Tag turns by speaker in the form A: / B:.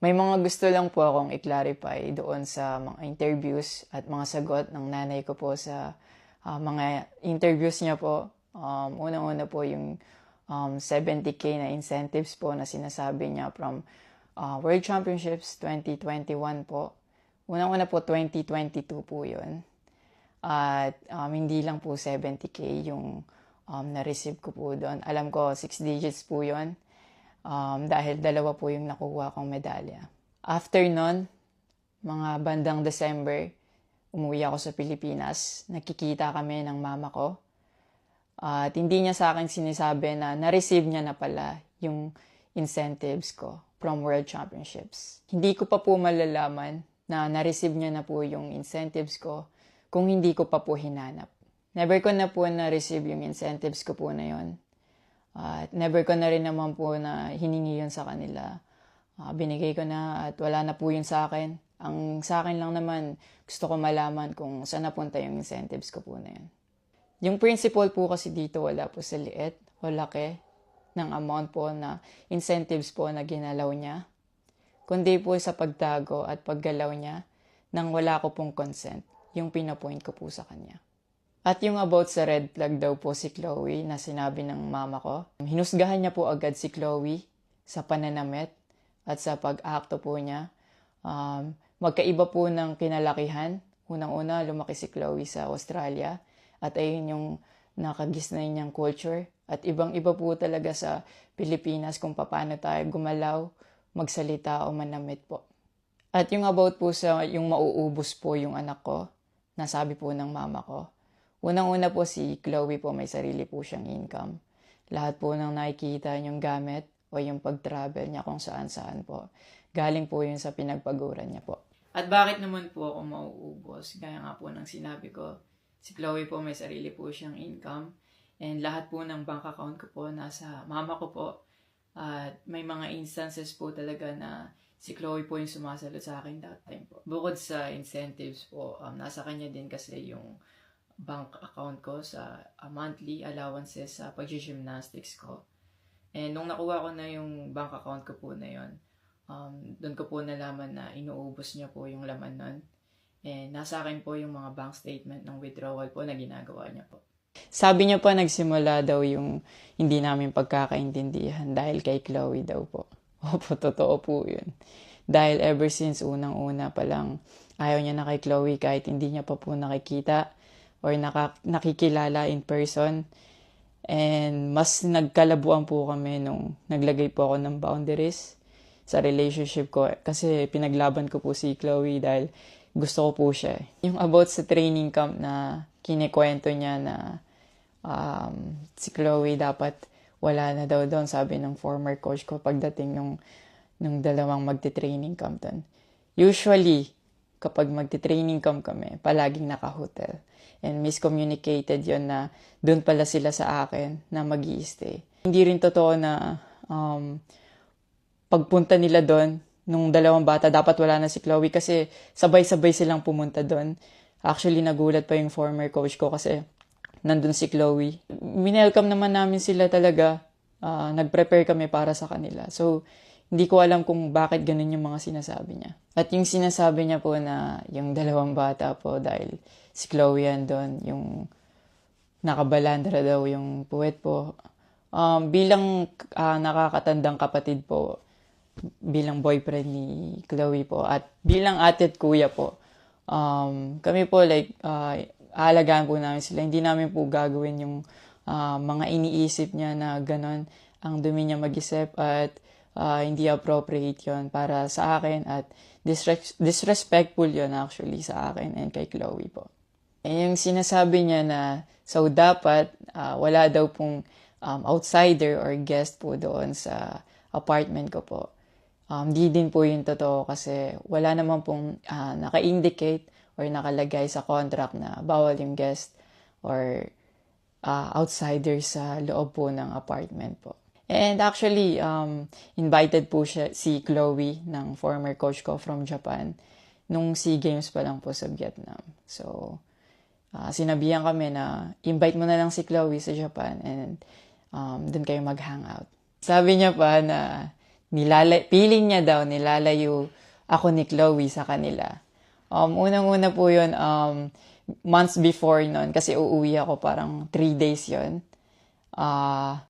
A: May mga gusto lang po akong i-clarify doon sa mga interviews at mga sagot ng nanay ko po sa mga interviews niya po. Unang-una po yung 70K na incentives po na sinasabi niya from World Championships 2021 po. Unang-una po 2022 po yun. At hindi lang po 70K yung na-receive ko po doon. Alam ko 6 digits po yun. Dahil dalawa po yung nakuha kong medalya. After nun, mga bandang December, umuwi ako sa Pilipinas. Nakikita kami ng mama ko. At hindi niya sa akin sinasabi na na-receive niya na pala yung incentives ko from World Championships. Hindi ko pa po malalaman na na-receive niya na po yung incentives ko kung hindi ko pa po hinanap. Never ko na po na-receive yung incentives ko po na yon. At never ko na rin naman po na hiningi yun sa kanila. Binigay ko na at wala na po yun sa akin. Ang sa akin lang naman, gusto ko malaman kung saan napunta yung incentives ko po na yun. Yung principle po kasi dito wala po sa liit o laki ng amount po na incentives po na ginalaw niya. Kundi po sa pagtago at paggalaw niya nang wala ko pong consent, yung pinapoint ko po sa kanya. At yung about sa red flag daw po si Chloe na sinabi ng mama ko, hinusgahan niya po agad si Chloe sa pananamit at sa pag-akto po niya. Magkaiba po ng kinalakihan. Unang-una, lumaki si Chloe sa Australia at ayun yung nakagisnay niyang culture. At ibang-iba po talaga sa Pilipinas kung paano tayo gumalaw, magsalita o manamit po. At yung about po sa yung mauubos po yung anak ko, nasabi po ng mama ko. Unang-una po si Chloe po may sarili po siyang income. Lahat po ng nakikita niyong gamit o yung pag-travel niya kung saan-saan po. Galing po yun sa pinagpaguran niya po. At bakit naman po ako mauubos? Gaya nga po ng sinabi ko, si Chloe po may sarili po siyang income. And lahat po ng bank account ko po nasa mama ko po. At may mga instances po talaga na si Chloe po yung sumasagot sa akin that time po. Bukod sa incentives po, nasa kanya din kasi yung bank account ko sa monthly allowances sa pag-gymnastics ko. And nung nakuha ko na yung bank account ko po na yun, doon ko po nalaman na inuubos niya po yung laman nun. And nasa akin po yung mga bank statement ng withdrawal po na ginagawa niya po. Sabi niya pa nagsimula daw yung hindi namin pagkakaintindihan dahil kay Chloe daw po. Opo, totoo po yun. Dahil ever since unang-una pa lang, ayaw niya na kay Chloe kahit hindi niya pa po nakikita or nakikilala in person. And mas nagkalabuan po kami nung naglagay po ako ng boundaries sa relationship ko. Kasi pinaglaban ko po si Chloe dahil gusto ko po siya. Yung about sa training camp na kinikwento niya na si Chloe dapat wala na daw doon, sabi ng former coach ko pagdating nung dalawang magte-training camp doon. Usually, kapag magte-training camp kami, palaging naka-hotel. And miscommunicated yon na doon pala sila sa akin na mag-i-stay. Hindi rin totoo na pagpunta nila doon, nung dalawang bata, dapat wala na si Chloe kasi sabay-sabay silang pumunta doon. Actually, nagulat pa yung former coach ko kasi nandun si Chloe. Minelcome naman namin sila talaga. Nag-prepare kami para sa kanila. So, hindi ko alam kung bakit ganun yung mga sinasabi niya. At yung sinasabi niya po na yung dalawang bata po dahil si Chloe andun, yung nakabalandra daw yung puwet po. Bilang nakakatandang kapatid po, bilang boyfriend ni Chloe po, at bilang ate at kuya po, kami po aalagaan po namin sila. Hindi namin po gagawin yung mga iniisip niya na ganon. Ang dumi niya mag-isip at hindi appropriate yon para sa akin at disrespectful yon actually sa akin and kay Chloe po. Yung sinasabi niya na so dapat wala daw pong outsider or guest po doon sa apartment ko po. Di din po yung totoo kasi wala naman pong naka-indicate or nakalagay sa contract na bawal yung guest or outsider sa loob po ng apartment po. And actually, invited po si Chloe ng former coach ko from Japan nung SEA Games pa lang po sa Vietnam. So, sinabihan kami na invite mo na lang si Chloe sa Japan and doon kayo mag-hangout. Sabi niya pa na feeling niya daw nilalayo ako ni Chloe sa kanila. Unang-una po yun, months before nun, kasi uuwi ako parang 3 days yun.